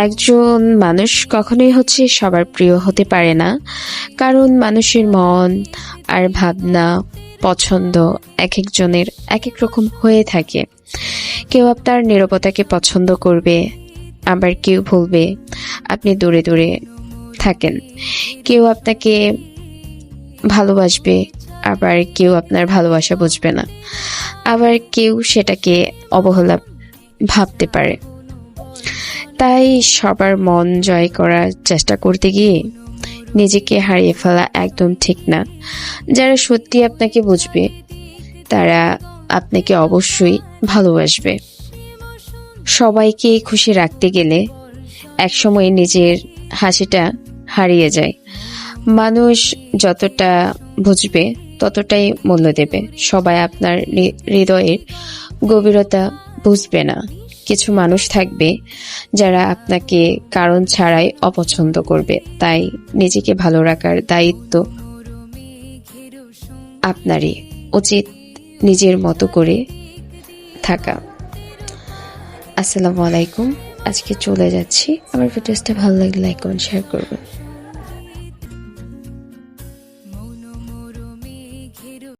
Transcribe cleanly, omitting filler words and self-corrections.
একজন মানুষ কখনোই সবার প্রিয় হতে পারে না, কারণ মানুষের মন আর ভাবনা, পছন্দ এক একজনের এক এক রকম হয়ে থাকে। কেউ আপনার নীরবতাকে পছন্দ করবে, আবার কেউ বলবে আপনি দূরে দূরে থাকেন। কেউ আপনাকে ভালোবাসবে, আবার কেউ আপনার ভালোবাসা বুঝবে না, আবার কেউ সেটাকে অবহেলা ভাবতে পারে। তাই সবার মন জয় করার চেষ্টা করতে গিয়ে নিজেকে হারিয়ে ফেলা একদম ঠিক না। যারা সত্যি আপনাকে বুঝবে তারা আপনাকে অবশ্যই ভালোবাসবে। সবাইকে খুশি রাখতে গেলে একসময় নিজের হাসিটা হারিয়ে যায়। মানুষ যতটা বুঝবে ততটাই মূল্য দেবে। সবাই আপনার হৃদয়ের গভীরতা বুঝবে না। কিছু মানুষ থাকবে যারা আপনাকে কারণ ছাড়াই অপছন্দ করবে। তাই নিজেকে ভালো রাখার দায়িত্ব আপনারই। উচিত নিজের মতো করে থাকা। আসসালামু আলাইকুম। আজকে চলে যাচ্ছি। আমার ভিডিওটা ভালো লাগলে লাইক কমেন্ট শেয়ার করবেন।